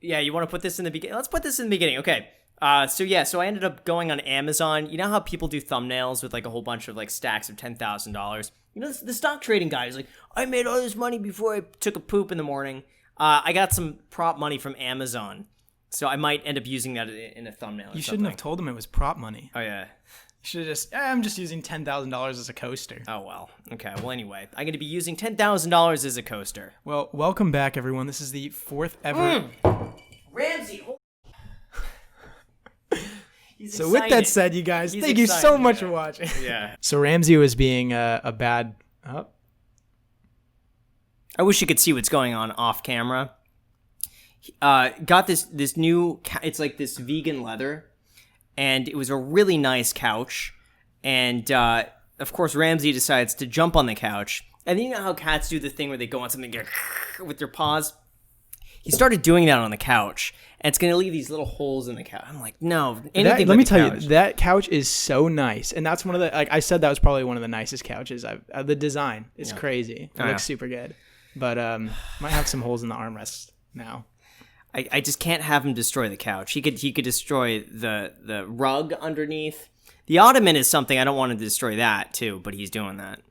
Yeah, you want to put this in the beginning? Let's put this in the beginning. Okay. So I ended up going on Amazon. You know how people do thumbnails with like a whole bunch of like stacks of $10,000? You know, the stock trading guy is like, I made all this money before I took a poop in the morning. I got some prop money from Amazon. So I might end up using that in a thumbnail. You shouldn't have told him it was prop money. Oh, yeah. You should have I'm just using $10,000 as a coaster. Oh, well. Okay. Well, anyway, I'm going to be using $10,000 as a coaster. Well, welcome back, everyone. This is the 4th ever... Ramsey! So with that said, you guys, thank you so much for watching. Yeah. So Ramsey was being a bad... Oh. I wish you could see what's going on off camera. Got this new... It's like this vegan leather. And it was a really nice couch. And, of course, Ramsey decides to jump on the couch. And you know how cats do the thing where they go on something with their paws? He started doing that on the couch, and it's going to leave these little holes in the couch. I'm like, no, anything let me tell couch. you, that couch is so nice. And that's one of the, like I said, that was probably one of the nicest couches. The design is crazy. It looks super good. But might have some holes in the armrests now. I just can't have him destroy the couch. He could destroy the rug underneath. The ottoman is something I don't want to destroy that, too, but he's doing that.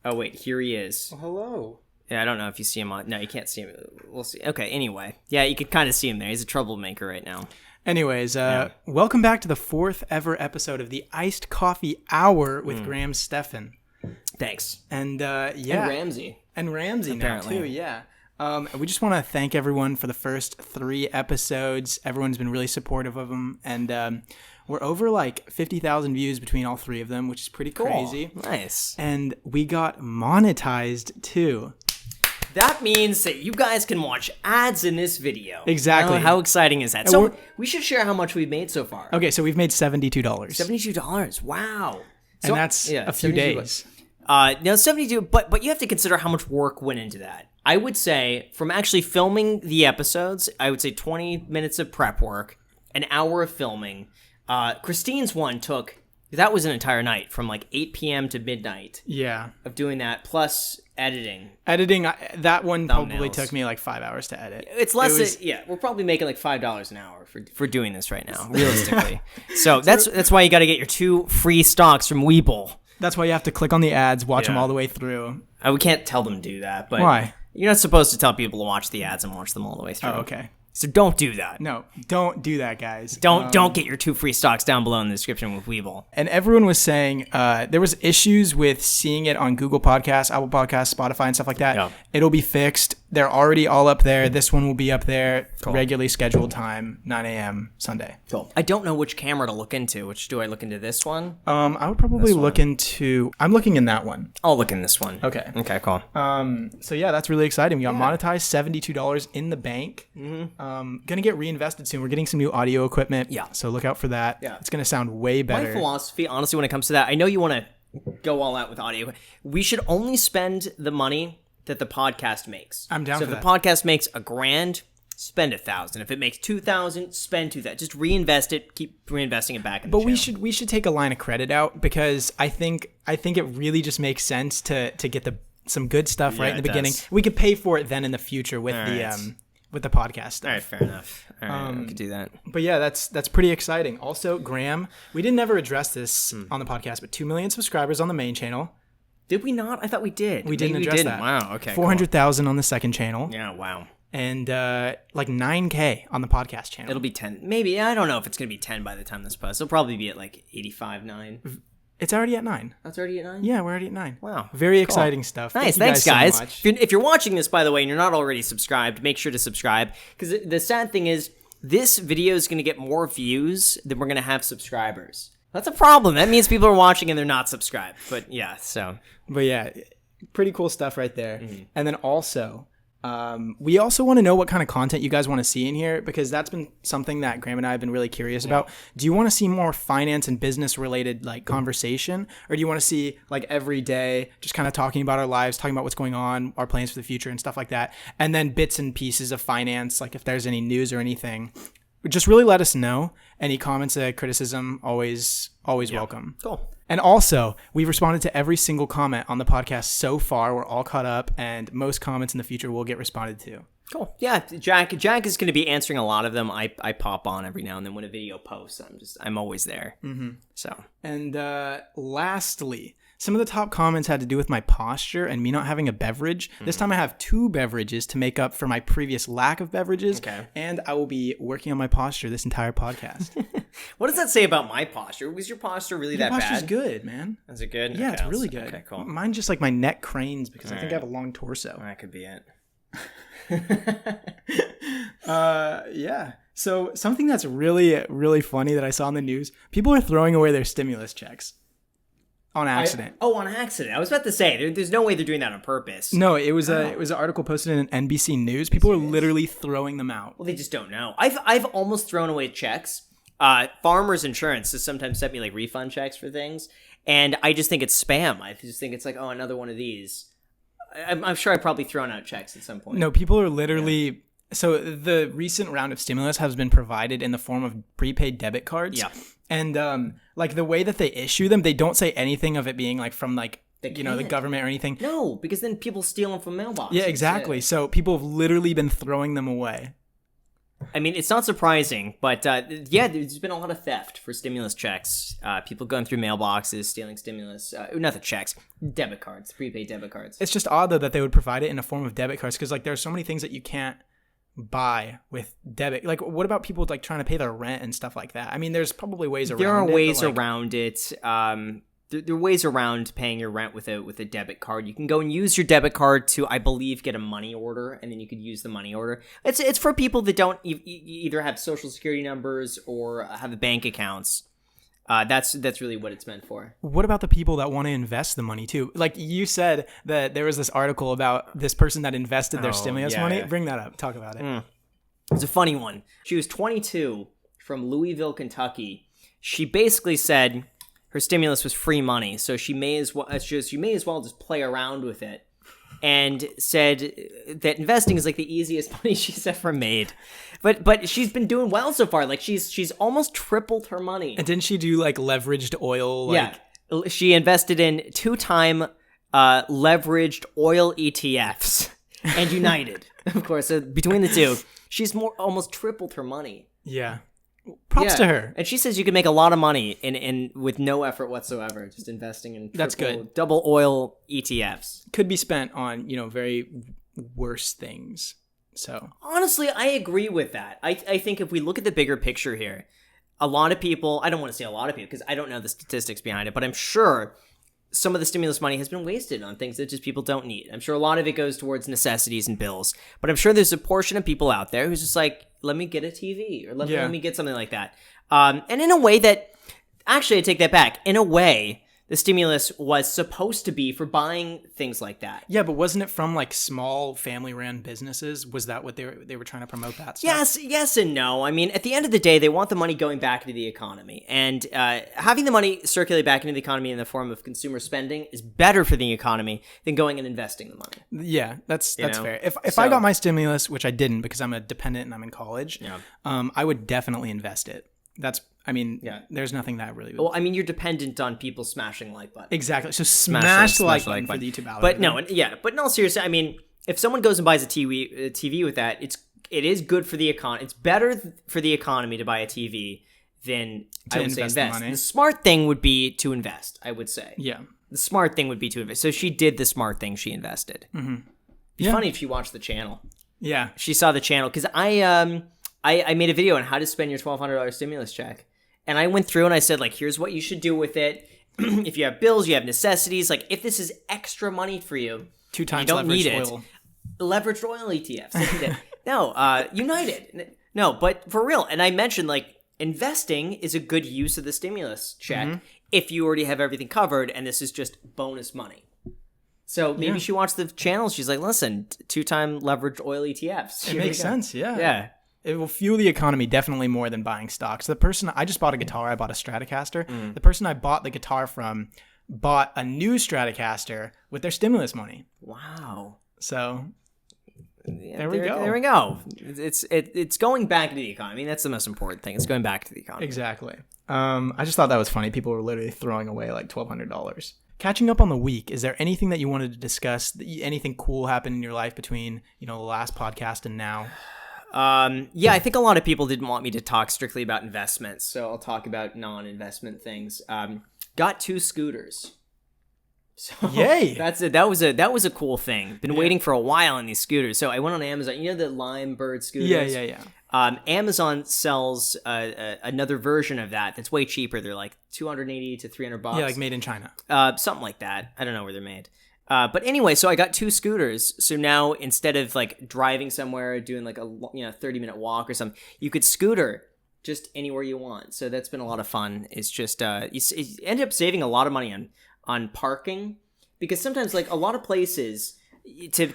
Oh, wait, here he is. Well, hello. Yeah, I don't know if you see him on... No, you can't see him. We'll see. Okay, anyway. Yeah, you could kind of see him there. He's a troublemaker right now. Anyways, welcome back to the 4th ever episode of the Iced Coffee Hour with Grahamstephan. Thanks. And, yeah. And Ramsey. And Ramsey apparently. now, too, yeah. We just want to thank everyone for the first 3 episodes. Everyone's been really supportive of them. And we're over, like, 50,000 views between all 3 of them, which is pretty crazy. Cool. Nice. And we got monetized, too. That means that you guys can watch ads in this video. Exactly. How exciting is that? So we should share how much we've made so far. Okay, so we've made $72. $72. Wow. And that's a few days. Now 72, but you have to consider how much work went into that. I would say from actually filming the episodes, I would say 20 minutes of prep work, an hour of filming. Christine's one that was an entire night from like 8 p.m. to midnight. Yeah. Of doing that, plus editing. That one probably took me like 5 hours to edit. It's less, we're probably making like $5 an hour for doing this right now, realistically. So that's why you got to get your 2 free stocks from Webull. That's why you have to click on the ads, watch them all the way through. We can't tell them to do that, but why? You're not supposed to tell people to watch the ads and watch them all the way through. Oh, okay. So don't do that. No, don't do that, guys. Don't get your 2 free stocks down below in the description with Webull. And everyone was saying there was issues with seeing it on Google Podcasts, Apple Podcasts, Spotify, and stuff like that. Yeah. It'll be fixed. They're already all up there. This one will be up there. Cool. Regularly scheduled time, 9 a.m. Sunday. Cool. I don't know which camera to look into. Which do I look into? This one? I would probably look into... I'm looking in that one. I'll look in this one. Okay. Okay, cool. So yeah, that's really exciting. We got monetized, $72 in the bank. Mm-hmm. Gonna get reinvested soon. We're getting some new audio equipment. Yeah. So look out for that. Yeah. It's gonna sound way better. My philosophy, honestly, when it comes to that, I know you want to go all out with audio. We should only spend the money that the podcast makes. I'm down for that. So if the podcast makes $1,000, spend $1,000. If it makes $2,000, spend $2,000. Just reinvest it. Keep reinvesting it back in the channel. we should take a line of credit out because I think it really just makes sense to get some good stuff right in the beginning. We could pay for it then in the future with the podcast stuff. All right, fair enough. All right, we could do that. But yeah, that's pretty exciting. Also, Graham, we didn't ever address this on the podcast, but 2 million subscribers on the main channel. Did we not? I thought we did. We didn't address that. Wow, okay. 400,000 on the second channel. Yeah, wow. And like 9K on the podcast channel. It'll be 10. Maybe. I don't know if it's going to be 10 by the time this posts. It'll probably be at like 85, 9. It's already at 9. That's already at 9? Yeah, we're already at 9. Wow. Very exciting stuff. Nice. Thanks, guys. So if you're watching this, by the way, and you're not already subscribed, make sure to subscribe. Because the sad thing is, this video is going to get more views than we're going to have subscribers. That's a problem. That means people are watching and they're not subscribed. But yeah, But yeah, pretty cool stuff right there. Mm-hmm. And then also... we also want to know what kind of content you guys want to see in here because that's been something that Graham and I have been really curious about. Do you want to see more finance and business related like conversation, or do you want to see like every day just kind of talking about our lives, talking about what's going on, our plans for the future and stuff like that, and then bits and pieces of finance, like if there's any news or anything? Just really let us know. Any comments, criticism, always welcome. Cool. And also, we've responded to every single comment on the podcast so far. We're all caught up, and most comments in the future will get responded to. Cool. Yeah, Jack is going to be answering a lot of them. I pop on every now and then when a video posts. I'm always there. Mm-hmm. So. And lastly, some of the top comments had to do with my posture and me not having a beverage. Mm-hmm. This time I have 2 beverages to make up for my previous lack of beverages. Okay. And I will be working on my posture this entire podcast. What does that say about my posture? Was your posture really that bad? Your posture's good, man. Is it good? Yeah, it's really good. Okay, cool. Mine's just like my neck cranes because I think I have a long torso. That could be it. Yeah. So something that's really, really funny that I saw in the news, people are throwing away their stimulus checks on accident. On accident. I was about to say, there's no way they're doing that on purpose. No, it was an article posted in NBC News. People are literally throwing them out. Well, they just don't know. I've almost thrown away checks. Farmers Insurance has sometimes sent me like refund checks for things, and I just think it's spam. I just think it's like, oh, another one of these. I'm sure I've probably thrown out checks at some point. No, people are literally... Yeah. So the recent round of stimulus has been provided in the form of prepaid debit cards. Yeah. And like the way that they issue them, they don't say anything of it being like from like, the government or anything. No, because then people steal them from mailboxes. Yeah, exactly. So people have literally been throwing them away. I mean, it's not surprising, but there's been a lot of theft for stimulus checks. People going through mailboxes, stealing stimulus, not the checks, debit cards, prepaid debit cards. It's just odd, though, that they would provide it in a form of debit cards because, like, there's so many things that you can't buy with debit. Like, what about people, like, trying to pay their rent and stuff like that? I mean, there's probably ways around it. There are ways around it. There are ways around paying your rent with a debit card. You can go and use your debit card to, I believe, get a money order, and then you could use the money order. It's for people that don't either have social security numbers or have bank accounts. That's really what it's meant for. What about the people that want to invest the money too? Like you said that there was this article about this person that invested their stimulus money. Yeah. Bring that up. Talk about it. It's a funny one. She was 22 from Louisville, Kentucky. She basically said her stimulus was free money, so she may as well just play around with it, and said that investing is like the easiest money she's ever made. But she's been doing well so far. Like she's almost tripled her money. And didn't she do like leveraged oil? Yeah, she invested in 2-time leveraged oil ETFs and United, of course. So between the two, she's almost tripled her money. Yeah. Props to her. And she says you can make a lot of money in with no effort whatsoever, just investing in that's good double oil ETFs. Could be spent on, very worse things. So honestly, I agree with that. I think if we look at the bigger picture here, a lot of people, I don't want to say a lot of people because I don't know the statistics behind it, but I'm sure some of the stimulus money has been wasted on things that just people don't need. I'm sure a lot of it goes towards necessities and bills, but I'm sure there's a portion of people out there who's just like, let me get a TV or let me get something like that. And in a way that, actually I take that back. In a way, the stimulus was supposed to be for buying things like that. Yeah, but wasn't it from like small family-run businesses? Was that what they were trying to promote that stuff? Yes and no. I mean, at the end of the day, they want the money going back into the economy. And having the money circulate back into the economy in the form of consumer spending is better for the economy than going and investing the money. Yeah, that's fair. If I got my stimulus, which I didn't because I'm a dependent and I'm in college, I would definitely invest it. There's nothing that really... Well, I mean, you're dependent on people smashing like button. Exactly. So smash the like button for the YouTube algorithm. But no, seriously, I mean, if someone goes and buys a TV with that, it is good for the economy. It's better for the economy to buy a TV than to invest. The smart thing would be to invest, I would say. Yeah. The smart thing would be to invest. So she did the smart thing. She invested. Mm-hmm. It'd be funny if she watched the channel. Yeah. She saw the channel because I made a video on how to spend your $1,200 stimulus check. And I went through and I said, like, here's what you should do with it. If you have bills, you have necessities. Like, if this is extra money for you, 2 times you don't need oil. it. Leveraged oil ETFs. No, United. No, but for real. And I mentioned, like, investing is a good use of the stimulus check if you already have everything covered and this is just bonus money. So maybe she watched the channel. She's like, listen, 2-time leveraged oil ETFs. It makes sense, yeah. Yeah. It will fuel the economy definitely more than buying stocks. The person, I just bought a guitar. I bought a Stratocaster. The person I bought the guitar from bought a new Stratocaster with their stimulus money. Wow. So there we go. There we go. It's going back into the economy. That's the most important thing. It's going back to the economy. Exactly. I just thought that was funny. People were literally throwing away like $1,200. catching up on the week, is there anything that you wanted to discuss? Anything cool happened in your life between, the last podcast and now? Yeah, I think a lot of people didn't want me to talk strictly about investments, so I'll talk about non-investment things. Got 2 scooters. So yay! That was a cool thing. Been waiting for a while on these scooters. So I went on Amazon. You know the Lime Bird scooters? Yeah. Amazon sells another version of that's way cheaper. They're like $280 to $300. Yeah, like made in China. Something like that. I don't know where they're made. But anyway, so I got 2 scooters. So now instead of like driving somewhere, doing like a 30-minute walk or something, you could scooter just anywhere you want. So that's been a lot of fun. It's just you end up saving a lot of money on parking, because sometimes like a lot of places because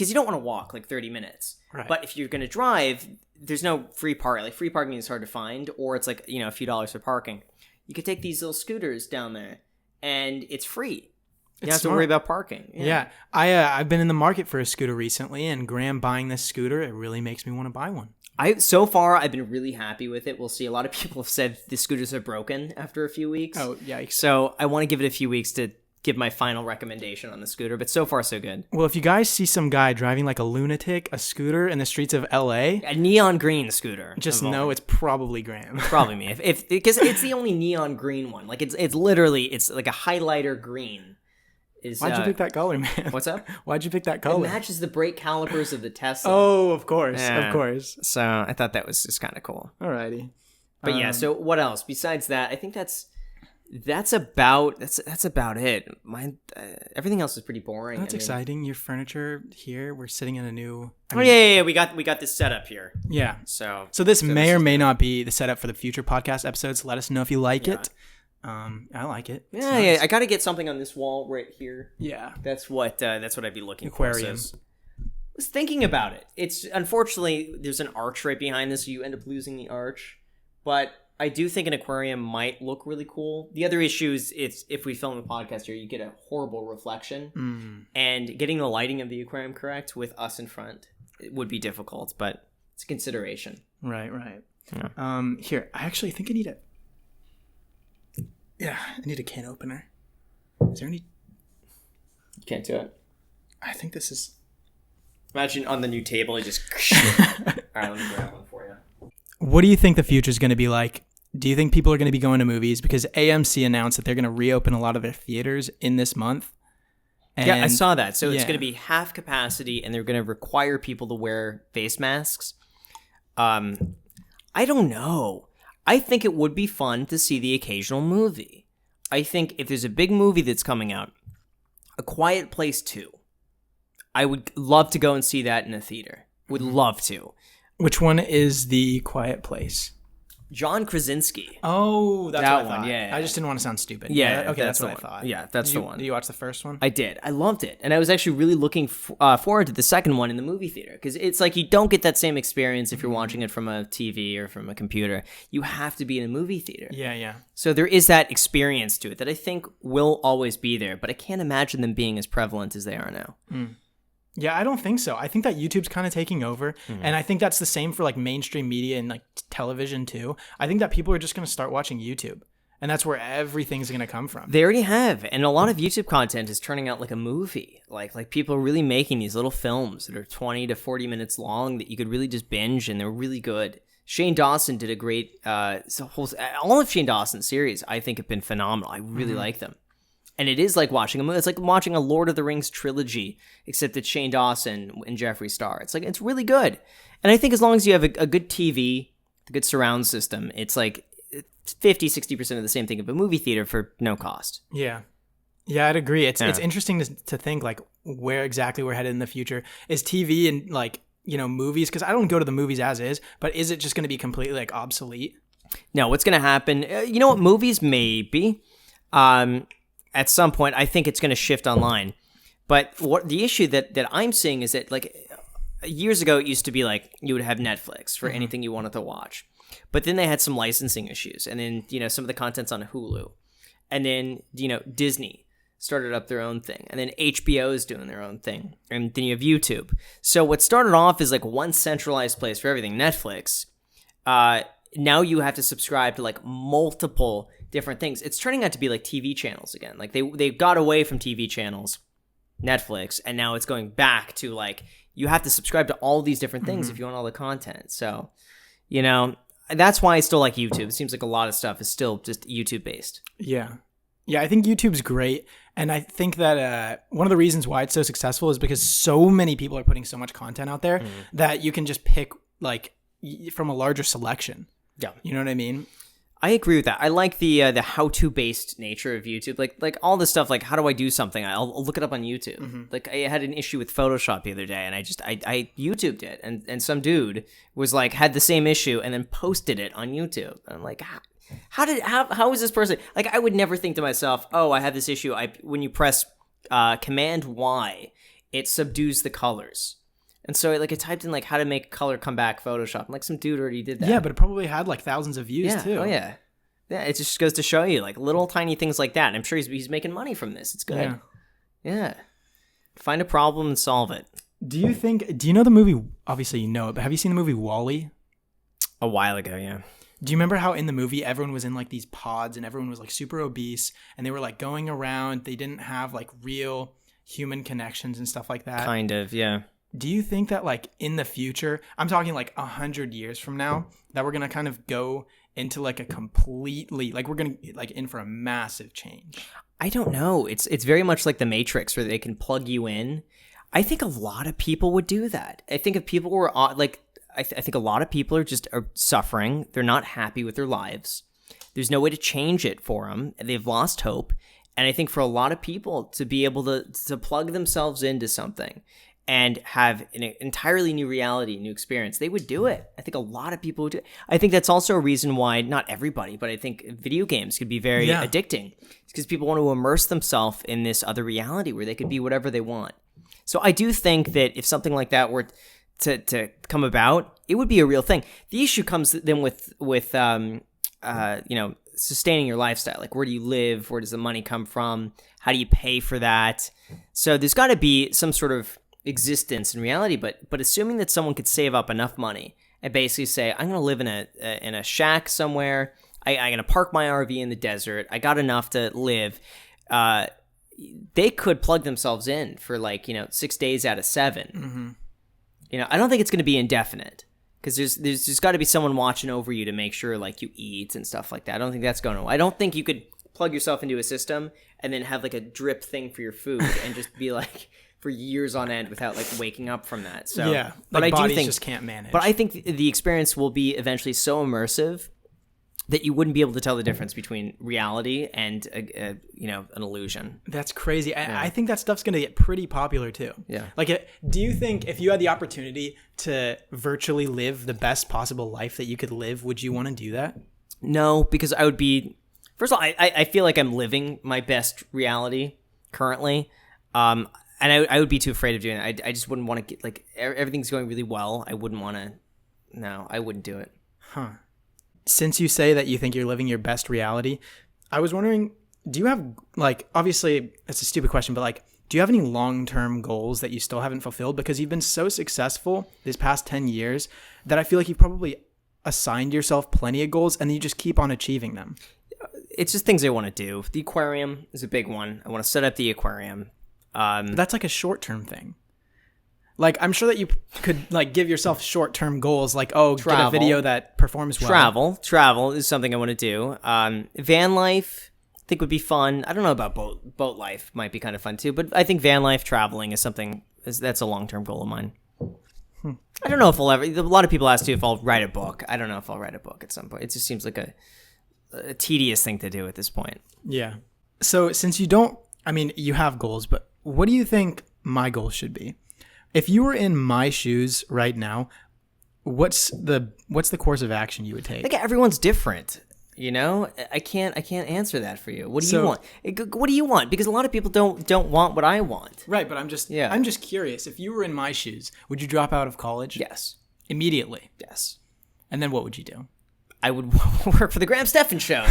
you don't want to walk like 30 minutes. Right. But if you're going to drive, there's no free parking. Like free parking is hard to find, or it's like, a few dollars for parking. You could take these little scooters down there and it's free. You don't have to worry about parking. Yeah. I've been in the market for a scooter recently, and Graham buying this scooter, it really makes me want to buy one. So far, I've been really happy with it. We'll see. A lot of people have said the scooters are broken after a few weeks. Oh, yikes. So I want to give it a few weeks to give my final recommendation on the scooter, but so far so good. Well, if you guys see some guy driving like a lunatic, a scooter in the streets of LA, a neon green scooter, just know it's probably Graham. Probably me. If because it's the only neon green one. Like it's literally like a highlighter green. Why'd you pick that color, man? What's up? Why'd you pick that color? It matches the brake calipers of the Tesla. Oh, of course, of course. So I thought that was just kind of cool. Alrighty. But yeah, so what else? Besides that, I think that's about it. Everything else is pretty boring. That's exciting. Your furniture here. We're sitting in a new. Yeah. We got this setup here. Yeah. So this may or may not be the setup for the future podcast episodes. Let us know if you like it. I like it. Yeah, nice. I got to get something on this wall right here. Yeah, that's what I'd be looking Aquarium. for. So I was thinking about it. It's unfortunately there's an arch right behind this, so you end up losing the arch. But I do think an aquarium might look really cool. The other issue is if we film a podcast here, you get a horrible reflection, and getting the lighting of the aquarium correct with us in front would be difficult. But it's a consideration. Right. Yeah. Here, I actually think I need it. Yeah, I need a can opener. Is there any? You can't do it. I think this is. Imagine on the new table, it just. All right, let me grab one for you. What do you think the future is going to be like? Do you think people are going to be going to movies? Because AMC announced that they're going to reopen a lot of their theaters in this month. And yeah, I saw that. So it's going to be half capacity, and they're going to require people to wear face masks. I don't know. I think it would be fun to see the occasional movie. I think if there's a big movie that's coming out, A Quiet Place 2, I would love to go and see that in a theater. Would love to. Which one is The Quiet Place? John Krasinski. Oh, that's that what I thought. one. Yeah, I just didn't want to sound stupid. Yeah, okay, that's what I thought. Yeah, that's the one. Did you watch the first one? I did. I loved it, and I was actually really looking forward to the second one in the movie theater, because it's like you don't get that same experience if you're watching it from a TV or from a computer. You have to be in a movie theater. Yeah. So there is that experience to it that I think will always be there, but I can't imagine them being as prevalent as they are now. Yeah, I don't think so. I think that YouTube's kind of taking over, and I think that's the same for like mainstream media and like television too. I think that people are just going to start watching YouTube, and that's where everything's going to come from. They already have, and a lot of YouTube content is turning out like a movie. Like people are really making these little films that are 20 to 40 minutes long that you could really just binge, and they're really good. Shane Dawson did a great all of Shane Dawson's series I think have been phenomenal. I really like them. And it is like watching a movie. It's like watching a Lord of the Rings trilogy, except it's Shane Dawson and Jeffree Star. It's really good. And I think as long as you have a good TV, a good surround system, it's like 50-60% of the same thing of a movie theater for no cost. Yeah, I'd agree. It's interesting to think like where exactly we're headed in the future. Is TV and like, movies, because I don't go to the movies as is, but is it just going to be completely like obsolete? No, what's going to happen? You know what? Movies maybe. At some point, I think it's going to shift online. But what the issue that I'm seeing is that, like, years ago, it used to be like you would have Netflix for anything you wanted to watch. But then they had some licensing issues. And then, some of the content's on Hulu. And then, Disney started up their own thing. And then HBO is doing their own thing. And then you have YouTube. So what started off as like one centralized place for everything, Netflix, now you have to subscribe to like multiple different things. It's turning out to be like TV channels again. Like they got away from TV channels, Netflix, and now it's going back to like you have to subscribe to all these different things if you want all the content. So, you know, that's why I still like YouTube. It seems like a lot of stuff is still just YouTube based. Yeah. Yeah, I think YouTube's great. And I think that one of the reasons why it's so successful is because so many people are putting so much content out there that you can just pick like from a larger selection. Yeah. You know what I mean? I agree with that. I like the how-to based nature of YouTube. Like all this stuff, like how do I do something? I'll look it up on YouTube. Like I had an issue with Photoshop the other day, and I YouTubed it, and some dude was like had the same issue and then posted it on YouTube. And I'm like, how is this person? Like I would never think to myself, oh, I have this issue. When you press Command Y, it subdues the colors. And so I typed in like how to make color come back Photoshop. And like some dude already did that. Yeah, but it probably had like thousands of views too. Oh yeah. Yeah, it just goes to show you like little tiny things like that. And I'm sure he's making money from this. It's good. Yeah. Find a problem and solve it. Do you know the movie, obviously you know it, but have you seen the movie WALL-E? A while ago, yeah. Do you remember how in the movie everyone was in like these pods and everyone was like super obese and they were like going around, they didn't have like real human connections and stuff like that? Kind of, yeah. Do you think that like in the future, I'm talking like 100 years from now, that we're going to kind of go into like a completely, like we're going to like in for a massive change? I don't know. It's very much like the Matrix where they can plug you in. I think a lot of people would do that. I think if people were like, I think a lot of people are suffering. They're not happy with their lives. There's no way to change it for them. They've lost hope. And I think for a lot of people to be able to plug themselves into something and have an entirely new reality, new experience, they would do it. I think a lot of people would do it. I think that's also a reason why, not everybody, but I think video games could be very addicting. It's because people want to immerse themselves in this other reality where they could be whatever they want. So I do think that if something like that were to come about, it would be a real thing. The issue comes then with sustaining your lifestyle. Like, where do you live? Where does the money come from? How do you pay for that? So there's got to be some sort of existence in reality, but assuming that someone could save up enough money and basically say, I'm going to live in a shack somewhere. I'm going to park my RV in the desert. I got enough to live. They could plug themselves in for 6 days out of 7. I don't think it's going to be indefinite because there's just got to be someone watching over you to make sure you eat and stuff like that. I don't think that's going to. I don't think you could plug yourself into a system and then have a drip thing for your food and just be for years on end without waking up from that. So yeah, but I do think just can't manage. But I think the experience will be eventually so immersive that you wouldn't be able to tell the difference between reality and an illusion. That's crazy. I think that stuff's going to get pretty popular too. Yeah. Do you think if you had the opportunity to virtually live the best possible life that you could live, would you want to do that? No, because I would be. First of all, I feel like I'm living my best reality currently, and I would be too afraid of doing it. I just wouldn't want to get everything's going really well. I wouldn't want to. No, I wouldn't do it. Huh. Since you say that you think you're living your best reality, I was wondering, do you have, obviously, it's a stupid question, but, do you have any long-term goals that you still haven't fulfilled? Because you've been so successful this past 10 years that I feel like you've probably assigned yourself plenty of goals and you just keep on achieving them. It's just things I want to do. The aquarium is a big one. I want to set up the aquarium. But that's a short-term thing. I'm sure that you could give yourself short-term goals, travel. Get a video that performs well. Travel is something I want to do. Van life, I think would be fun. I don't know about boat life. Might be kind of fun too. But I think van life, traveling is something that's a long-term goal of mine. I don't know if I'll ever. A lot of people ask too if I'll write a book. I don't know if I'll write a book at some point. It just seems like a tedious thing to do at this point. Yeah. So since you don't, you have goals, but what do you think my goals should be? If you were in my shoes right now, what's the course of action you would take? Everyone's different, I can't answer that for you. What do you want? What do you want? Because a lot of people don't want what I want. Right, but I'm just curious. If you were in my shoes, would you drop out of college? Yes. Immediately? Yes. And then what would you do? I would work for the Grahamstephan show.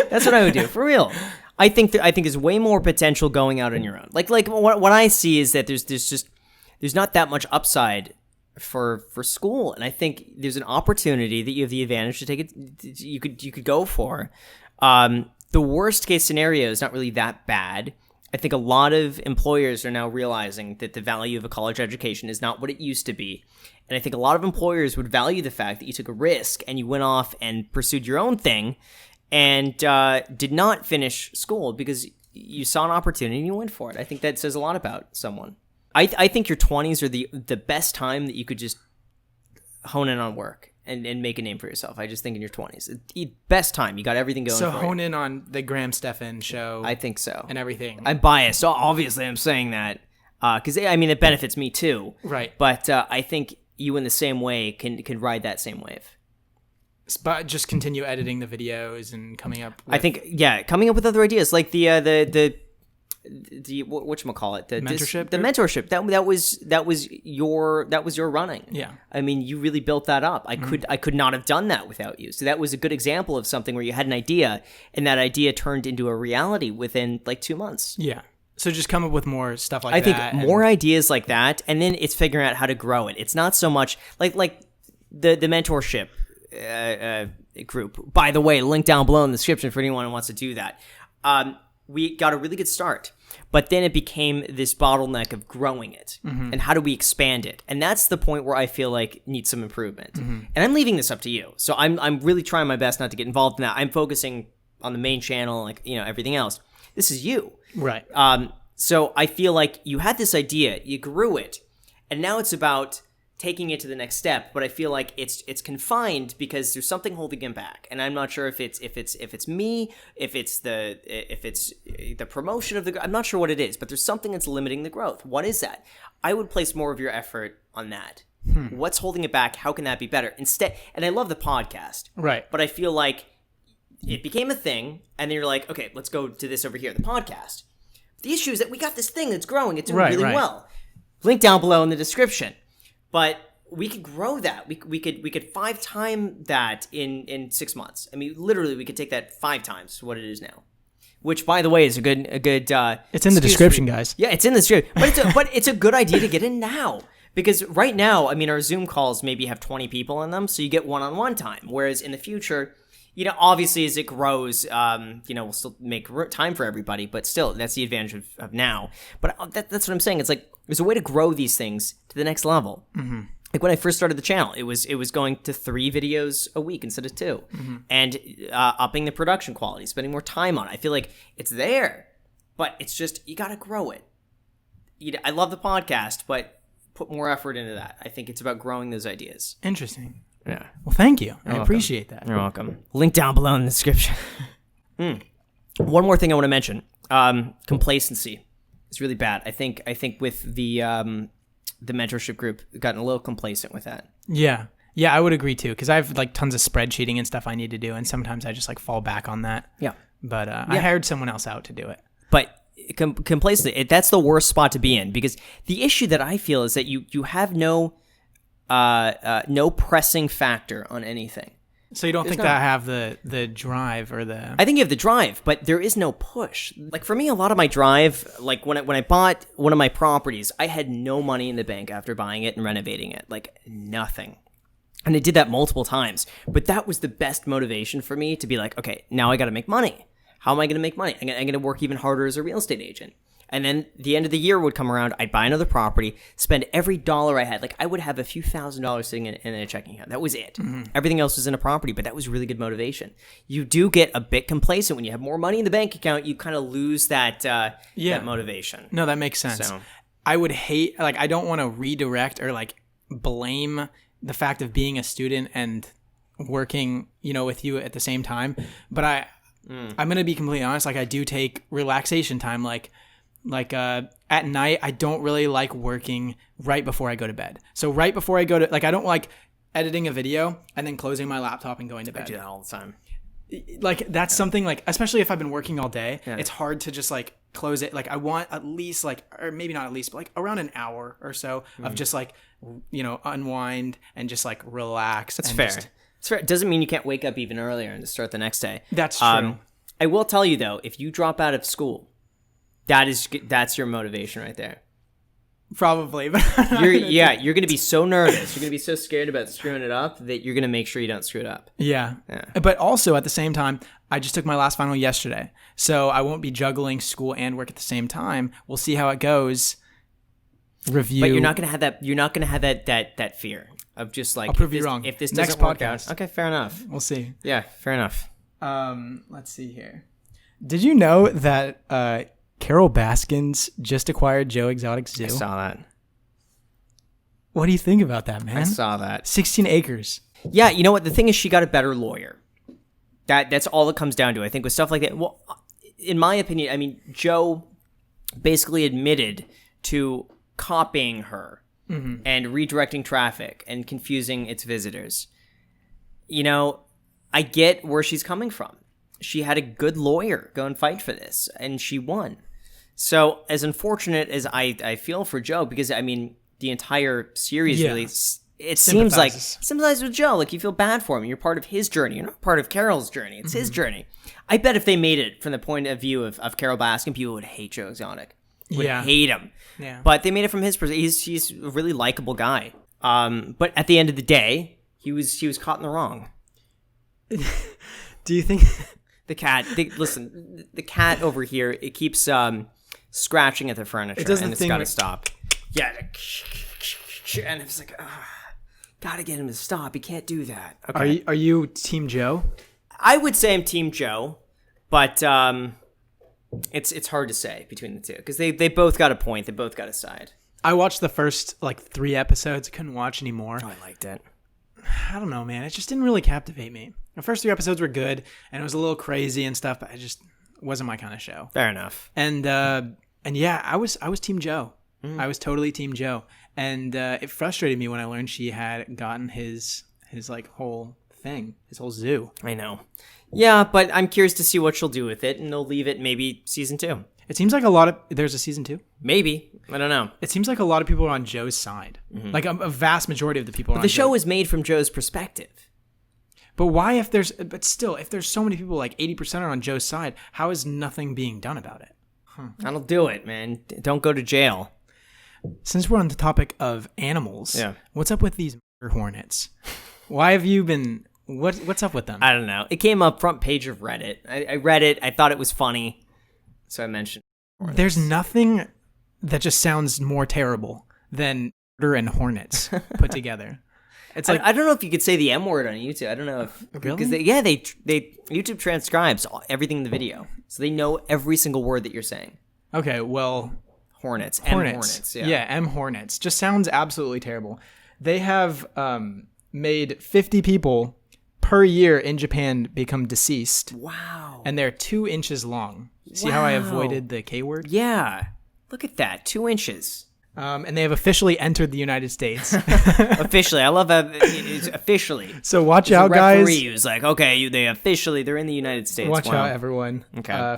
That's what I would do, for real. I think there's way more potential going out on your own. What I see is that there's not that much upside for school, and I think there's an opportunity that you have the advantage to take it. You could go for. the worst case scenario is not really that bad. I think a lot of employers are now realizing that the value of a college education is not what it used to be. And I think a lot of employers would value the fact that you took a risk and you went off and pursued your own thing and did not finish school because you saw an opportunity and you went for it. I think that says a lot about someone. I think your 20s are the best time that you could just hone in on work and make a name for yourself. I just think in your 20s. Best time. You got everything going So for hone you. in on the Graham Stephan show. I think so. And everything. I'm biased. So obviously, I'm saying that because, I mean, it benefits me too. Right. But I think you in the same way can ride that same wave. But just continue editing the videos and coming up with... I think, coming up with other ideas like the whatchamacallit, the mentorship. The mentorship that was your running. Yeah. I mean, you really built that up. I could not have done that without you. So that was a good example of something where you had an idea and that idea turned into a reality within like 2 months. Yeah. So just come up with more stuff like that. I think more ideas like that, and then it's figuring out how to grow it. It's not so much like the mentorship group. By the way, link down below in the description for anyone who wants to do that. We got a really good start, but then it became this bottleneck of growing it, and how do we expand it? And that's the point where I feel like needs some improvement. And I'm leaving this up to you. So I'm really trying my best not to get involved in that. I'm focusing on the main channel, like everything else. This is you. Right. So I feel like you had this idea, you grew it, and now it's about taking it to the next step. But I feel like it's confined because there's something holding him back, and I'm not sure if it's me, if it's the promotion of the. I'm not sure what it is, but there's something that's limiting the growth. What is that? I would place more of your effort on that. What's holding it back? How can that be better? Instead, and I love the podcast, right? But I feel like it became a thing, and then you're like, okay, let's go to this over here, the podcast. The issue is that we got this thing that's growing. It's doing really well. Link down below in the description. But we could grow that. We could 5 times that in 6 months. I mean, literally, we could take that 5 times what it is now. Which, by the way, is a good. It's in the description, guys. Yeah, it's in the description. But it's a good idea to get in now. Because right now, I mean, our Zoom calls maybe have 20 people in them, so you get one-on-one time. Whereas in the future, obviously as it grows, we'll still make time for everybody, but still, that's the advantage of now. But that's what I'm saying. It's like there's a way to grow these things to the next level. Mm-hmm. Like when I first started the channel, it was going to 3 videos a week instead of 2, and upping the production quality, spending more time on it. I feel like it's there, but it's just you got to grow it. I love the podcast, but put more effort into that. I think it's about growing those ideas. Interesting. Yeah. Well, thank you. I appreciate that. You're welcome. Link down below in the description. One more thing I want to mention. Complacency is really bad. I think with the mentorship group, gotten a little complacent with that. Yeah. Yeah, I would agree too, because I have like tons of spreadsheeting and stuff I need to do, and sometimes I just like fall back on that. Yeah. But I hired someone else out to do it. But complacency, that's the worst spot to be in, because the issue that I feel is that you have no pressing factor on anything. So you don't think that I have the drive or the... I think you have the drive, but there is no push. Like for me, a lot of my drive, like when I bought one of my properties, I had no money in the bank after buying it and renovating it, like nothing. And I did that multiple times, but that was the best motivation for me to be like, okay, now I got to make money. How am I going to make money? I'm going to work even harder as a real estate agent. And then the end of the year would come around, I'd buy another property, spend every dollar I had. Like I would have a few $1,000s sitting in a checking account. That was it. Mm-hmm. Everything else was in a property, but that was really good motivation. You do get a bit complacent when you have more money in the bank account. You kind of lose that motivation. No, that makes sense. So, I would hate, like, I don't want to redirect or like blame the fact of being a student and working, with you at the same time. But I'm going to be completely honest. Like I do take relaxation time, like at night, I don't really like working right before I go to bed. So right before I go to, like, I don't like editing a video and then closing my laptop and going to bed. I do that all the time. Like that's something like, especially if I've been working all day, it's hard to just like close it. Like I want at least like, or maybe not at least, but like around an hour or so of just like, unwind and just like relax. That's fair. It's fair. It doesn't mean you can't wake up even earlier and start the next day. That's true. I will tell you though, if you drop out of school, that's your motivation right there. Probably, but you're gonna be so nervous. You're gonna be so scared about screwing it up that you're gonna make sure you don't screw it up. Yeah. But also at the same time, I just took my last final yesterday, so I won't be juggling school and work at the same time. We'll see how it goes. Review. But you're not gonna have that. You're not gonna have that fear of just like. I'll prove you wrong. If this Next doesn't work podcast. out, okay, fair enough. We'll see. Yeah, fair enough. Let's see here. Did you know that Carol Baskins just acquired Joe Exotic Zoo? I saw that. What do you think about that, man? I saw that. 16 acres. Yeah, you know what? The thing is, she got a better lawyer. That's all it comes down to. I think with stuff like that. Well, in my opinion, I mean, Joe basically admitted to copying her and redirecting traffic and confusing its visitors. You know, I get where she's coming from. She had a good lawyer go and fight for this, and she won. So, as unfortunate as I feel for Joe, because, I mean, the entire series really, it seems like, sympathize with Joe. Like, you feel bad for him. You're part of his journey. You're not part of Carol's journey. It's his journey. I bet if they made it from the point of view of Carol Baskin, people would hate Joe Exotic. Would hate him. Yeah. But they made it from his perspective. He's a really likable guy. But at the end of the day, he was caught in the wrong. Do you think the cat? Listen, the cat over here, it keeps scratching at the furniture, and it's got to stop. Yeah, and it's like, gotta get him to stop. He can't do that. Okay. Are you Team Joe? I would say I'm Team Joe, but it's hard to say between the two because they both got a point. They both got a side. I watched the first 3 episodes. I couldn't watch anymore. Oh, I liked it. I don't know, man. It just didn't really captivate me. The first 3 episodes were good, and it was a little crazy and stuff, but it just wasn't my kind of show. Fair enough. And yeah, I was Team Joe. I was totally Team Joe, and it frustrated me when I learned she had gotten his whole thing, his whole zoo. I know. Yeah, but I'm curious to see what she'll do with it, and they'll leave it maybe season 2. It seems like there's a season 2? Maybe. I don't know. It seems like a lot of people are on Joe's side. Like a vast majority of the people are on the show is made from Joe's perspective. But but still, if there's so many people, like 80% are on Joe's side, how is nothing being done about it? That'll do it, man. Don't go to jail. Since we're on the topic of animals, what's up with these hornets? Why have you been... What's up with them? I don't know. It came up front page of Reddit. I read it. I thought it was funny, so I mentioned hornets. There's nothing that just sounds more terrible than murder and hornets put together. It's like I don't know if you could say the M word on YouTube. I don't know if really because they YouTube transcribes everything in the video, so they know every single word that you're saying. Okay, well, hornets. M hornets. Yeah, M hornets just sounds absolutely terrible. They have made 50 people per year in Japan become deceased. Wow. And they're 2 inches long. See how I avoided the K word? Yeah. Look at that. 2 inches. And they have officially entered the United States. Officially. I love that it's officially. So watch out, guys. The referee was like, okay, they're in the United States. Watch out, everyone,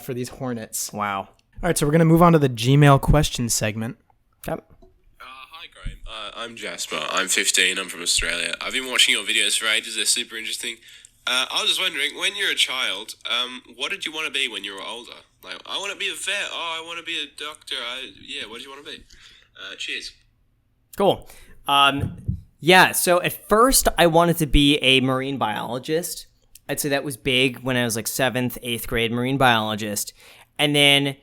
for these hornets. Wow. All right, so we're going to move on to the Gmail questions segment. Yep. Hi, Graham. I'm Jasper. I'm 15. I'm from Australia. I've been watching your videos for ages. They're super interesting. I was just wondering, when you're a child, what did you want to be when you were older? Like, I want to be a vet. Oh, I want to be a doctor. What did you want to be? Cheers. Cool. So at first I wanted to be a marine biologist. I'd say that was big when I was like 7th, 8th grade, marine biologist. And then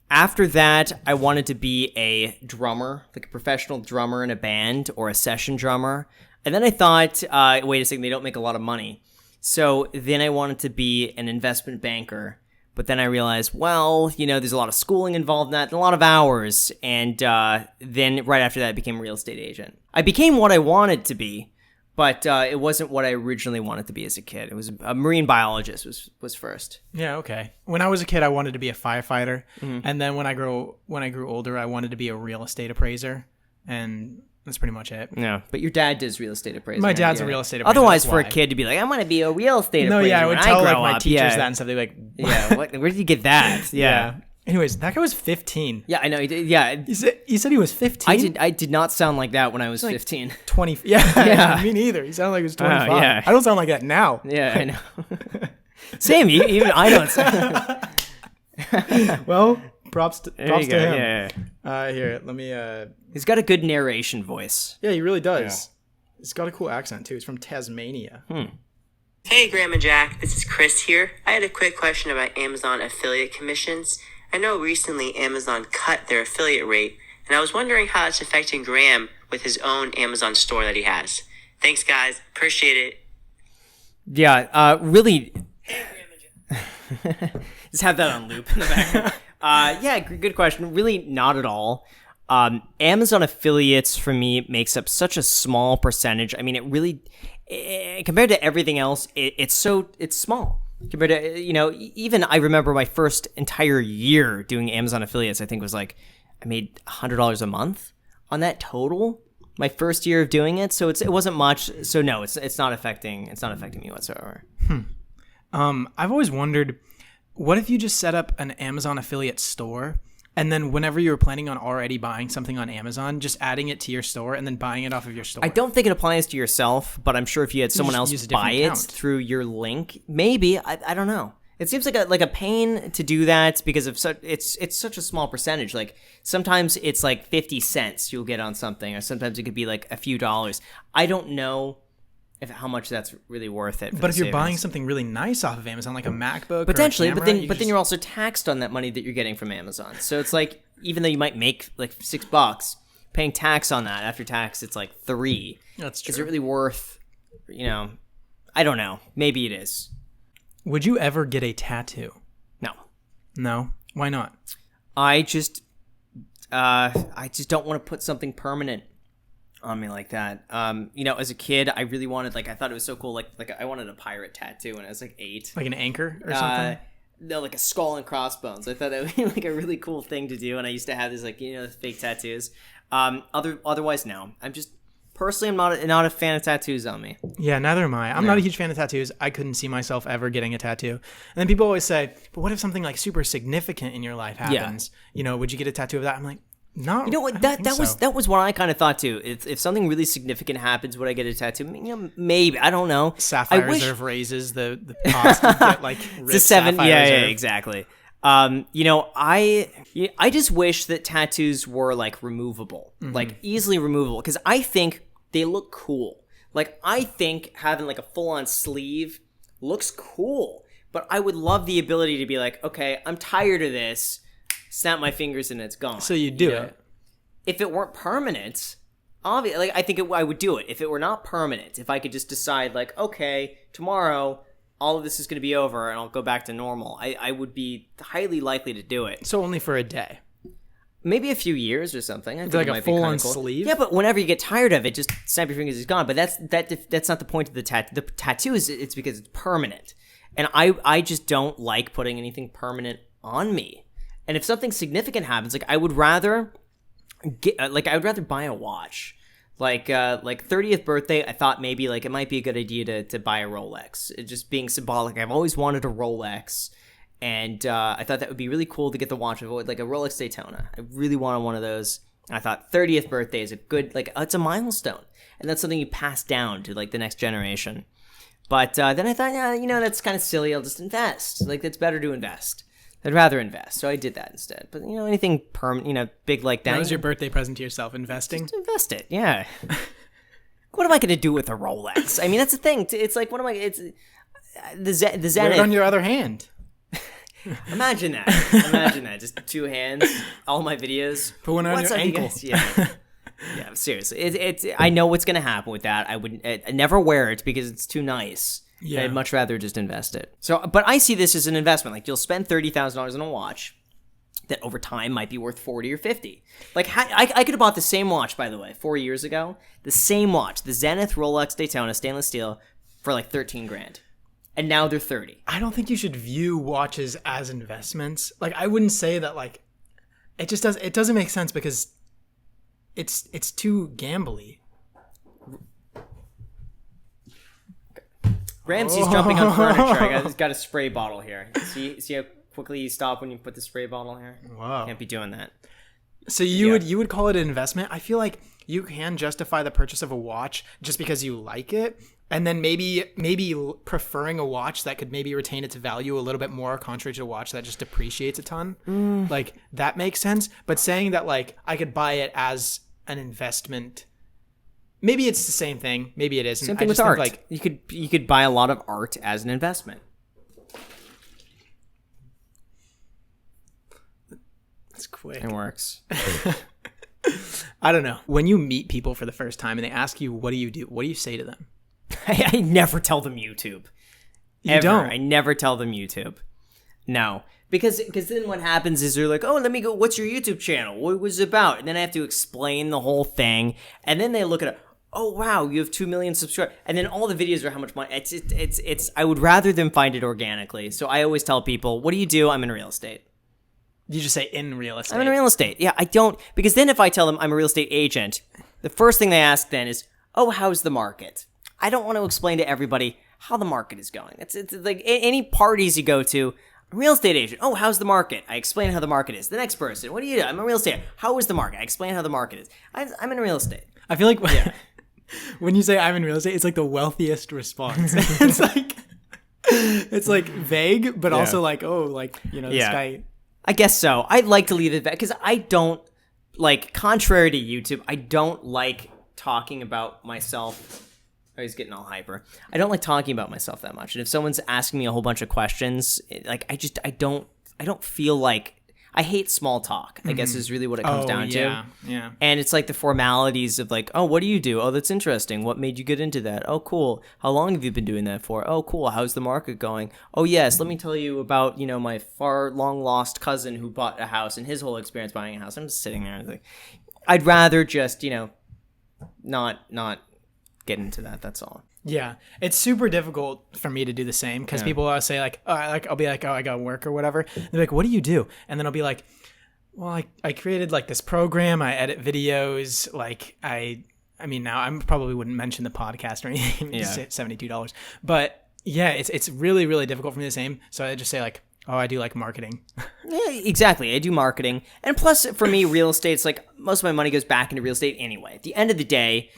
after that, I wanted to be a drummer, like a professional drummer in a band or a session drummer. And then I thought, wait a second, they don't make a lot of money. So then I wanted to be an investment banker. But then I realized, well, there's a lot of schooling involved in that, a lot of hours. And then right after that, I became a real estate agent. I became what I wanted to be, but it wasn't what I originally wanted to be as a kid. It was a marine biologist was first. Yeah, okay. When I was a kid, I wanted to be a firefighter. Mm-hmm. And then when I grew older, I wanted to be a real estate appraiser. And that's pretty much it. Yeah, but your dad does real estate appraisal. My dad's a real estate appraiser. Otherwise, for a kid to be like, I'm going to be a real estate appraiser. No, yeah, I would tell my teachers that and stuff. They'd be like, yeah, where did you get that? Yeah. Anyways, that guy was 15. Yeah, I know. He did, yeah. You said he was 15? I did not sound like that when I was 15. 20. Yeah. Me neither. He sounded like he was 25. Yeah. I don't sound like that now. Yeah, I know. Same. Even I don't sound. Well, props to him. Yeah. Here, let me. He's got a good narration voice. Yeah, he really does. He's got a cool accent too. He's from Tasmania. Hey, Graham and Jack. This is Chris here. I had a quick question about Amazon affiliate commissions. I know recently Amazon cut their affiliate rate, and I was wondering how it's affecting Graham with his own Amazon store that he has. Thanks, guys. Appreciate it. Yeah, really. Just have that on loop in the background. Yeah, good question. Really, not at all. Amazon affiliates for me makes up such a small percentage. I mean, it really, compared to everything else, it's small. Compared to, even I remember my first entire year doing Amazon affiliates, I think was like, I made $100 a month on that total. My first year of doing it, so it wasn't much. So no, it's not affecting me whatsoever. I've always wondered, what if you just set up an Amazon affiliate store, and then whenever you were planning on already buying something on Amazon, just adding it to your store and then buying it off of your store? I don't think it applies to yourself, but I'm sure if you had someone else buy it through your link, maybe. I don't know. It seems like a pain to do that because of it's such a small percentage. Like sometimes it's like 50 cents you'll get on something, or sometimes it could be like a few dollars. I don't know how much that's really worth it. But if you're buying something really nice off of Amazon, like a MacBook, potentially, or a camera, but then you're also taxed on that money that you're getting from Amazon. So it's like, even though you might make like $6, paying tax on that after tax, it's like $3. That's true. Is it really worth? I don't know. Maybe it is. Would you ever get a tattoo? No. Why not? I just don't want to put something permanent on me like that. As a kid, I really wanted, I thought it was so cool. Like I wanted a pirate tattoo when I was like 8. Like an anchor or something? No, like a skull and crossbones. I thought that would be like a really cool thing to do. And I used to have these fake tattoos. Otherwise, no. Personally, I'm not a fan of tattoos on me. Yeah, neither am I. I'm not a huge fan of tattoos. I couldn't see myself ever getting a tattoo. And then people always say, but what if something like super significant in your life happens? Yeah. Would you get a tattoo of that? I'm like, no. You know what? That was what I kind of thought too. If something really significant happens, would I get a tattoo? Maybe. I don't know. Sapphire Reserve raises the cost to get ripped 7. Sapphire Yeah, Reserve. Exactly. I just wish that tattoos were removable, easily removable, because I think they look cool. I think having a full-on sleeve looks cool, but I would love the ability to be like, okay, I'm tired of this, snap my fingers and it's gone. So you do it. If it weren't permanent, obviously, I think I would do it. If it were not permanent, if I could just decide okay, tomorrow all of this is going to be over and I'll go back to normal, I would be highly likely to do it. So only for a day. Maybe a few years or something. I think like it a might be full-on cool. sleeve? Yeah, but whenever you get tired of it, just snap your fingers, it's gone. But that's not the point of the tattoo. The tattoo it's because it's permanent. And I just don't like putting anything permanent on me. And if something significant happens, I would rather buy a watch. 30th birthday, I thought maybe it might be a good idea to buy a Rolex. It just being symbolic. I've always wanted a Rolex. And I thought that would be really cool to get the watch of a Rolex Daytona. I really wanted one of those. And I thought 30th birthday is a good, it's a milestone. And that's something you pass down to the next generation. But then I thought, that's kind of silly. I'll just invest. It's better to invest. I'd rather invest. So I did that instead. But, anything big like that. That was your birthday present to yourself, investing? Just invest it, yeah. What am I going to do with a Rolex? I mean, that's the thing. It's what am I, it's the Zenith. Wear it on your other hand. Imagine that. Just 2 hands, all my videos. Put one on your ankle. Yeah, seriously. It's. I know what's gonna happen with that. I never wear it because it's too nice. Yeah. I'd much rather just invest it. So, but I see this as an investment. You'll spend $30,000 on a watch that over time might be worth 40 or 50. I could have bought the same watch, by the way, 4 years ago. The same watch, the Zenith Rolex Daytona stainless steel, for $13,000. And now they're 30. I don't think you should view watches as investments. I wouldn't say that it doesn't make sense because it's too gambly. Ramsey's jumping on furniture. I got a spray bottle here. See how quickly you stop when you put the spray bottle here? Wow. Can't be doing that. So you would call it an investment? I feel like you can justify the purchase of a watch just because you like it, And then maybe preferring a watch that could maybe retain its value a little bit more, contrary to a watch that just depreciates a ton. Like, that makes sense. But saying that, like, I could buy it as an investment, maybe it's the same thing. Maybe it isn't. Same thing with art. Like, you could buy a lot of art as an investment. That's quick. It works. I don't know. When you meet people for the first time and they ask you, what do you do? What do you say to them? I never tell them YouTube. You don't? I never tell them YouTube. No. Because then what happens is they're like, oh, let me go, what's your YouTube channel? What was it about? And then I have to explain the whole thing. And then they look at it, oh, wow, you have 2 million subscribers. And then all the videos are how much money. It's I would rather them find it organically. So I always tell people, what do you do? I'm in real estate. You just say in real estate. I'm in real estate. Yeah, I don't, because then if I tell them I'm a real estate agent, the first thing they ask then is, oh, how's the market? I don't want to explain to everybody how the market is going. It's like any parties you go to, I'm a real estate agent. Oh, how's the market? I explain how the market is. The next person, what do you do? I'm a real estate. How is the market? I explain how the market is. I'm in real estate. I feel like when you say I'm in real estate, it's like the wealthiest response. it's like vague, but also like, oh, like, you know, this guy. I guess so. I'd like to leave it back because I don't, like, contrary to YouTube, I don't like talking about myself. Oh, he's getting all hyper. I don't like talking about myself that much. And if someone's asking me a whole bunch of questions, like, I don't feel like, I hate small talk, I guess is really what it comes down to. Yeah. And it's like the formalities of like, oh, what do you do? Oh, that's interesting. What made you get into that? Oh, cool. How long have you been doing that for? Oh, cool. How's the market going? Oh, yes. Let me tell you about, you know, my far long lost cousin who bought a house and his whole experience buying a house. I'm just sitting there. Like, I'd rather just, you know, not get into that. That's all. Yeah, it's super difficult for me to do the same because people always say like, I'll be like, oh, I got work or whatever. And they're like, what do you do? And then I'll be like, well, I created like this program. I edit videos. Like I mean, now I probably wouldn't mention the podcast or anything. It's $72. But yeah, it's really, really difficult for me to say. So I just say like, oh, I do like marketing. Yeah, exactly. I do marketing. And plus for me, real estate's like most of my money goes back into real estate anyway. At the end of the day,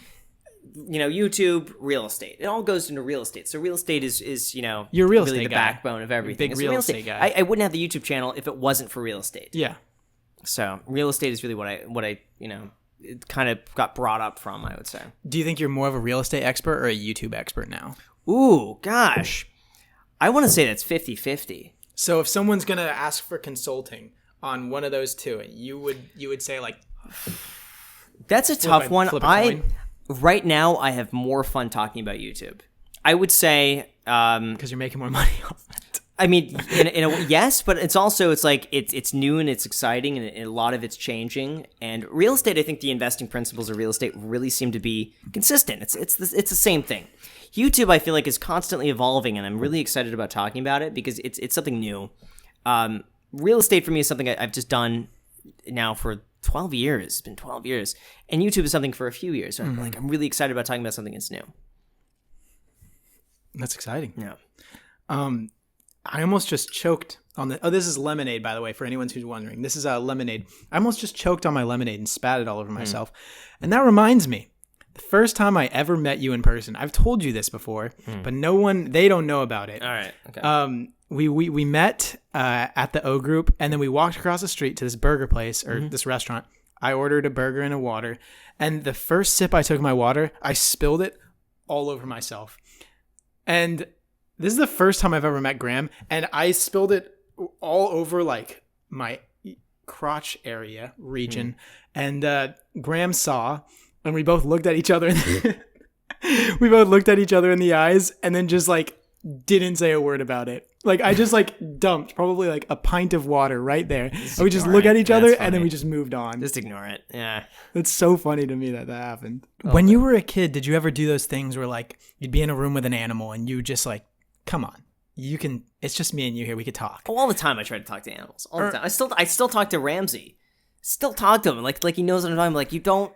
you know, YouTube, real estate. It all goes into real estate. So real estate is you know, you're real really estate the guy. Backbone of everything. Big real estate guy. I wouldn't have the YouTube channel if it wasn't for real estate. Yeah. So real estate is really what I you know, it kind of got brought up from, I would say. Do you think you're more of a real estate expert or a YouTube expert now? Ooh, gosh. I want to say that's 50-50. So if someone's going to ask for consulting on one of those two, you would say like, that's a tough one. Right now, I have more fun talking about YouTube. I would say because you're making more money off it. I mean, yes, but it's also like it's new and it's exciting and a lot of it's changing. And real estate, I think the investing principles of real estate really seem to be consistent. It's the same thing. YouTube, I feel like, is constantly evolving, and I'm really excited about talking about it because it's something new. Real estate for me is something I've just done now for 12 years. It's been 12 years. And YouTube is something for a few years. So I'm really excited about talking about something that's new. That's exciting. Yeah. I almost just choked on the... Oh, this is lemonade, by the way, for anyone who's wondering. This is lemonade. I almost just choked on my lemonade and spat it all over myself. And that reminds me, the first time I ever met you in person, I've told you this before, but they don't know about it. All right. Okay. We met at the O Group, and then we walked across the street to this burger place or this restaurant. I ordered a burger and a water, and the first sip I took of my water, I spilled it all over myself. And this is the first time I've ever met Graham, and I spilled it all over like my crotch area region. And Graham saw, and we both looked at each other. We both looked at each other in the eyes, and then just like didn't say a word about it. Like I just like dumped probably like a pint of water right there. And we just look at each other and then we just moved on. Just ignore it. Yeah. It's so funny to me that happened. When you were a kid, did you ever do those things where like you'd be in a room with an animal and you just like, come on, you can, it's just me and you here. We could talk. Oh, all the time I try to talk to animals. All the time. I still talk to Ramsey. Still talk to him. Like he knows what I'm talking about. Like you don't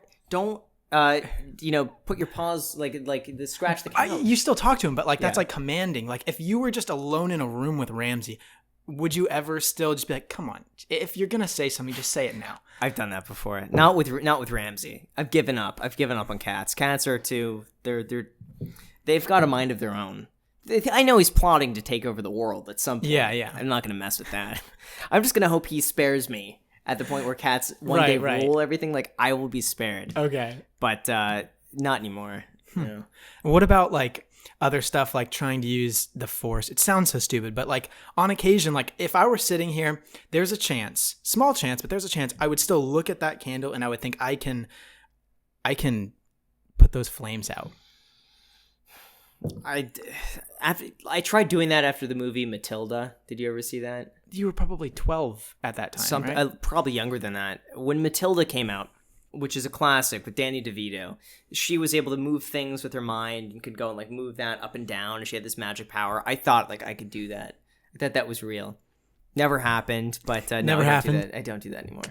put your paws like the scratch the cow. You still talk to him, but like that's like commanding. Like if you were just alone in a room with Ramsey, would you ever still just be like, "Come on, if you're gonna say something, just say it now"? I've done that before. Not with Ramsey. I've given up. I've given up on cats. Cats are too. They're They've got a mind of their own. I know he's plotting to take over the world at some point. Yeah. I'm not going to mess with that. I'm just going to hope he spares me at the point where cats one day rule everything. Like, I will be spared. Okay. But not anymore. No. What about like other stuff like trying to use the Force? It sounds so stupid, but like on occasion, like if I were sitting here, there's a chance, small chance, but there's a chance I would still look at that candle and I would think I can put those flames out. I tried doing that after the movie Matilda. Did you ever see that? You were probably 12 at that time, right? Probably younger than that. When Matilda came out, which is a classic with Danny DeVito, she was able to move things with her mind and could go and like move that up and down, and she had this magic power. I thought like I could do that. I thought that was real. Never happened, but never happened. I don't do that anymore.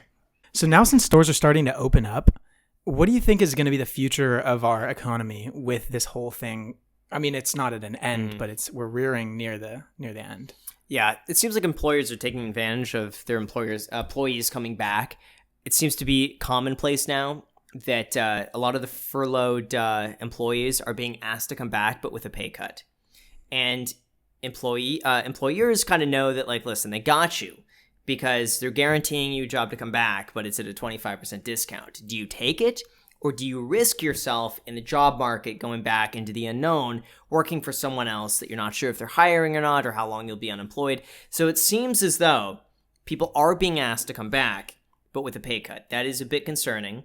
So now since stores are starting to open up, what do you think is going to be the future of our economy with this whole thing? I mean, it's not at an end, but we're rearing near the end. Yeah, it seems like employers are taking advantage of their employees coming back. It seems to be commonplace now that a lot of the furloughed employees are being asked to come back, but with a pay cut. And employers kind of know that, like, listen, they got you because they're guaranteeing you a job to come back, but it's at a 25% discount. Do you take it? Or do you risk yourself in the job market going back into the unknown, working for someone else that you're not sure if they're hiring or not, or how long you'll be unemployed? So it seems as though people are being asked to come back, but with a pay cut. That is a bit concerning.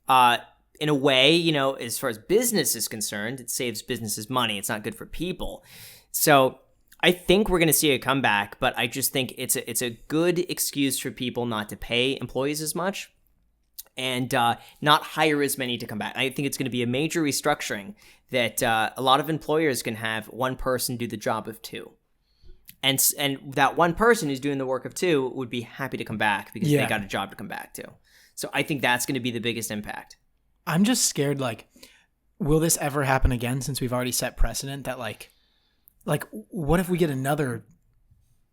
In a way, you know, as far as business is concerned, it saves businesses money. It's not good for people. So I think we're going to see a comeback, but I just think it's a good excuse for people not to pay employees as much and not hire as many to come back. I think it's going to be a major restructuring that a lot of employers can have one person do the job of two. And that one person who's doing the work of two would be happy to come back because they got a job to come back to. So I think that's going to be the biggest impact. I'm just scared, like, will this ever happen again since we've already set precedent that, like what if we get another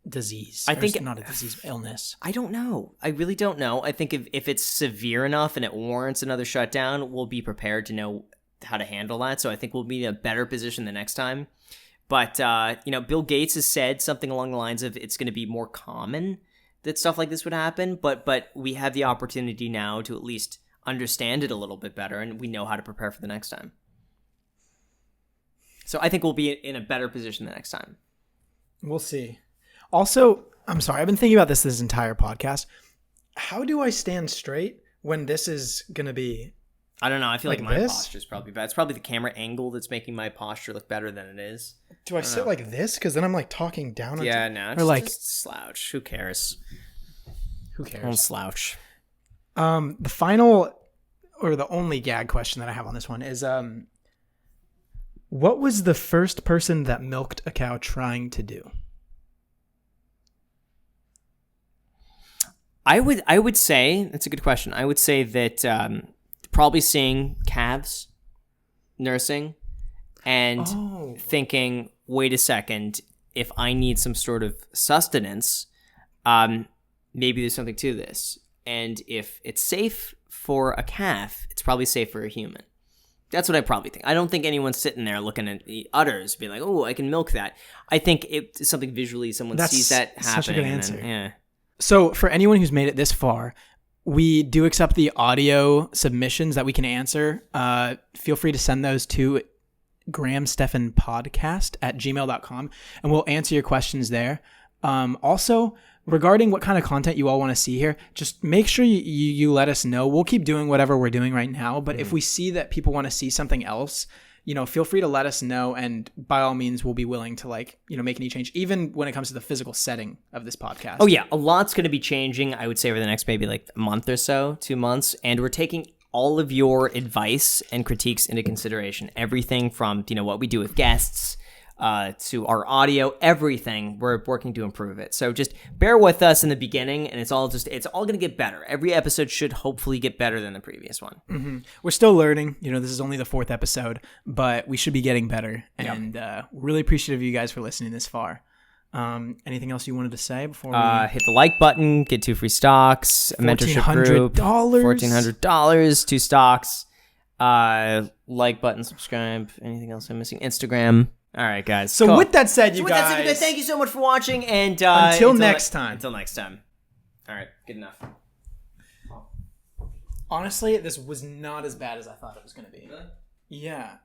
disease? I think not a disease, illness. I don't know. I really don't know. I think if it's severe enough and it warrants another shutdown, we'll be prepared to know how to handle that. So I think we'll be in a better position the next time. But, Bill Gates has said something along the lines of it's going to be more common that stuff like this would happen. But we have the opportunity now to at least understand it a little bit better, and we know how to prepare for the next time. So I think we'll be in a better position the next time. We'll see. Also, I'm sorry, I've been thinking about this entire podcast. How do I stand straight when this is going to be... I don't know. I feel like my posture is probably bad. It's probably the camera angle that's making my posture look better than it is. Do I sit like this? Because then I'm like talking down. Just slouch. Who cares? Don't slouch. The final or the only gag question that I have on this one is, what was the first person that milked a cow trying to do? I would say that's a good question. I would say that probably seeing calves nursing and thinking, wait a second, if I need some sort of sustenance, maybe there's something to this. And if it's safe for a calf, it's probably safe for a human. That's what I probably think. I don't think anyone's sitting there looking at the udders being like, oh, I can milk that. I think it's something visually someone sees that happening. Such a good answer. Yeah. So for anyone who's made it this far, we do accept the audio submissions that we can answer. Feel free to send those to Grahamstephanpodcast at gmail.com, and we'll answer your questions there. Also, regarding what kind of content you all want to see here, just make sure you let us know. We'll keep doing whatever we're doing right now, but if we see that people want to see something else, feel free to let us know, and by all means, we'll be willing to make any change, even when it comes to the physical setting of this podcast. Oh yeah, a lot's going to be changing, I would say, over the next maybe like a month or so, 2 months, and we're taking all of your advice and critiques into consideration. Everything from, what we do with guests, to our audio, everything, we're working to improve it. So just bear with us in the beginning, and it's all going to get better. Every episode should hopefully get better than the previous one. Mm-hmm. We're still learning. This is only the 4th episode, but we should be getting better. And really appreciative of you guys for listening this far. Anything else you wanted to say before we... hit the like button, get 2 free stocks, a mentorship group, $1,400, 2 stocks. Like button, subscribe. Anything else I'm missing? Instagram. All right, guys. So cool. with that said, you With that said, guys, thank you so much for watching, and until next time. Until next time. All right, good enough. Honestly, this was not as bad as I thought it was going to be. Really? Yeah.